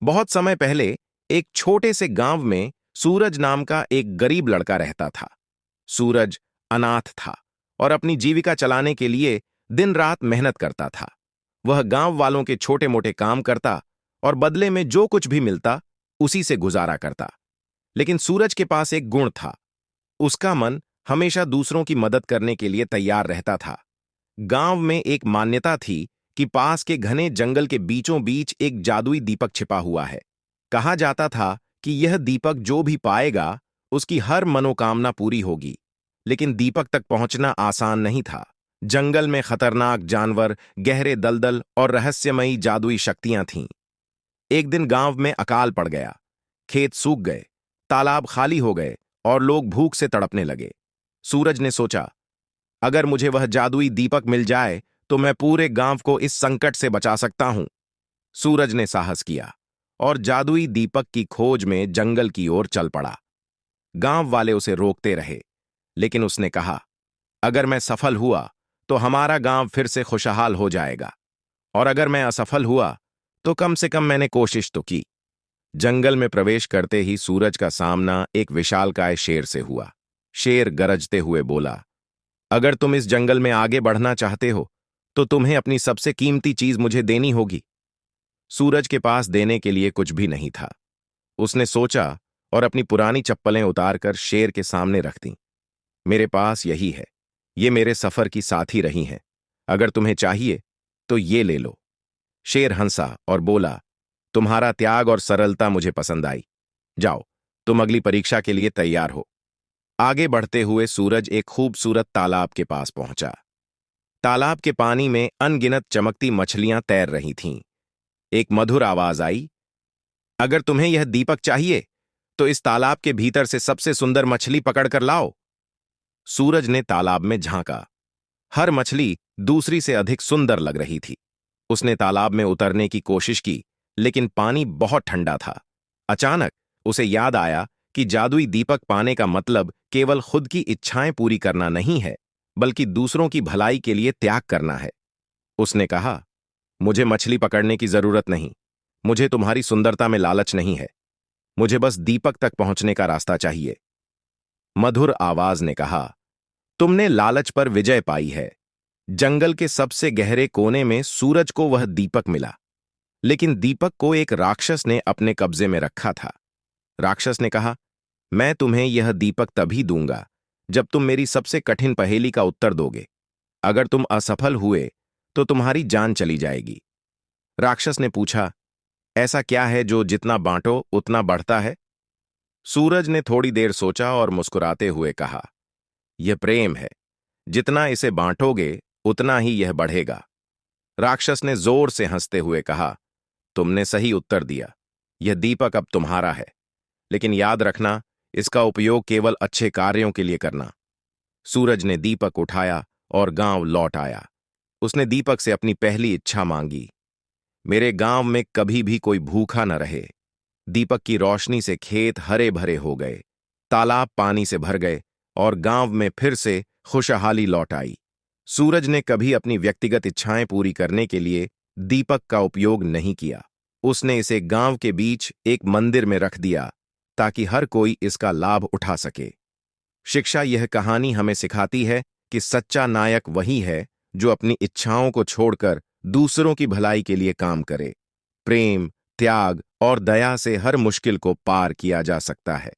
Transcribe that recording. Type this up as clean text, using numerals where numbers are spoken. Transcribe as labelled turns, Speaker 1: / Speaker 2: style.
Speaker 1: बहुत समय पहले एक छोटे से गांव में सूरज नाम का एक गरीब लड़का रहता था। सूरज अनाथ था और अपनी जीविका चलाने के लिए दिन रात मेहनत करता था। वह गांव वालों के छोटे मोटे काम करता और बदले में जो कुछ भी मिलता उसी से गुजारा करता। लेकिन सूरज के पास एक गुण था। उसका मन हमेशा दूसरों की मदद करने के लिए तैयार रहता था। गांव में एक मान्यता थी कि पास के घने जंगल के बीचों बीच एक जादुई दीपक छिपा हुआ है। कहा जाता था कि यह दीपक जो भी पाएगा उसकी हर मनोकामना पूरी होगी। लेकिन दीपक तक पहुंचना आसान नहीं था। जंगल में खतरनाक जानवर, गहरे दलदल और रहस्यमयी जादुई शक्तियां थीं। एक दिन गांव में अकाल पड़ गया। खेत सूख गए, तालाब खाली हो गए और लोग भूख से तड़पने लगे। सूरज ने सोचा, अगर मुझे वह जादुई दीपक मिल जाए तो मैं पूरे गांव को इस संकट से बचा सकता हूं। सूरज ने साहस किया और जादुई दीपक की खोज में जंगल की ओर चल पड़ा। गांव वाले उसे रोकते रहे, लेकिन उसने कहा, अगर मैं सफल हुआ तो हमारा गांव फिर से खुशहाल हो जाएगा, और अगर मैं असफल हुआ तो कम से कम मैंने कोशिश तो की। जंगल में प्रवेश करते ही सूरज का सामना एक विशालकाय शेर से हुआ। शेर गरजते हुए बोला, अगर तुम इस जंगल में आगे बढ़ना चाहते हो तो तुम्हें अपनी सबसे कीमती चीज मुझे देनी होगी। सूरज के पास देने के लिए कुछ भी नहीं था। उसने सोचा और अपनी पुरानी चप्पलें उतारकर शेर के सामने रख दी। मेरे पास यही है, ये मेरे सफर की साथी रही हैं। अगर तुम्हें चाहिए तो ये ले लो। शेर हंसा और बोला, तुम्हारा त्याग और सरलता मुझे पसंद आई। जाओ, तुम अगली परीक्षा के लिए तैयार हो। आगे बढ़ते हुए सूरज एक खूबसूरत तालाब के पास पहुंचा। तालाब के पानी में अनगिनत चमकती मछलियां तैर रही थीं। एक मधुर आवाज आई, अगर तुम्हें यह दीपक चाहिए तो इस तालाब के भीतर से सबसे सुंदर मछली पकड़कर लाओ। सूरज ने तालाब में झांका। हर मछली दूसरी से अधिक सुंदर लग रही थी। उसने तालाब में उतरने की कोशिश की, लेकिन पानी बहुत ठंडा था। अचानक उसे याद आया कि जादुई दीपक पाने का मतलब केवल खुद की इच्छाएं पूरी करना नहीं है, बल्कि दूसरों की भलाई के लिए त्याग करना है। उसने कहा, मुझे मछली पकड़ने की जरूरत नहीं। मुझे तुम्हारी सुंदरता में लालच नहीं है। मुझे बस दीपक तक पहुंचने का रास्ता चाहिए। मधुर आवाज ने कहा, तुमने लालच पर विजय पाई है। जंगल के सबसे गहरे कोने में सूरज को वह दीपक मिला, लेकिन दीपक को एक राक्षस ने अपने कब्जे में रखा था। राक्षस ने कहा, मैं तुम्हें यह दीपक तभी दूंगा जब तुम मेरी सबसे कठिन पहेली का उत्तर दोगे। अगर तुम असफल हुए तो तुम्हारी जान चली जाएगी। राक्षस ने पूछा, ऐसा क्या है जो जितना बांटो उतना बढ़ता है? सूरज ने थोड़ी देर सोचा और मुस्कुराते हुए कहा, यह प्रेम है। जितना इसे बांटोगे उतना ही यह बढ़ेगा। राक्षस ने जोर से हंसते हुए कहा, तुमने सही उत्तर दिया। यह दीपक अब तुम्हारा है, लेकिन याद रखना, इसका उपयोग केवल अच्छे कार्यों के लिए करना। सूरज ने दीपक उठाया और गांव लौट आया। उसने दीपक से अपनी पहली इच्छा मांगी, मेरे गांव में कभी भी कोई भूखा न रहे। दीपक की रोशनी से खेत हरे भरे हो गए, तालाब पानी से भर गए और गांव में फिर से खुशहाली लौट आई। सूरज ने कभी अपनी व्यक्तिगत इच्छाएं पूरी करने के लिए दीपक का उपयोग नहीं किया। उसने इसे गांव के बीच एक मंदिर में रख दिया ताकि हर कोई इसका लाभ उठा सके। शिक्षा यह कहानी हमें सिखाती है कि सच्चा नायक वही है जो अपनी इच्छाओं को छोड़कर दूसरों की भलाई के लिए काम करे। प्रेम, त्याग और दया से हर मुश्किल को पार किया जा सकता है।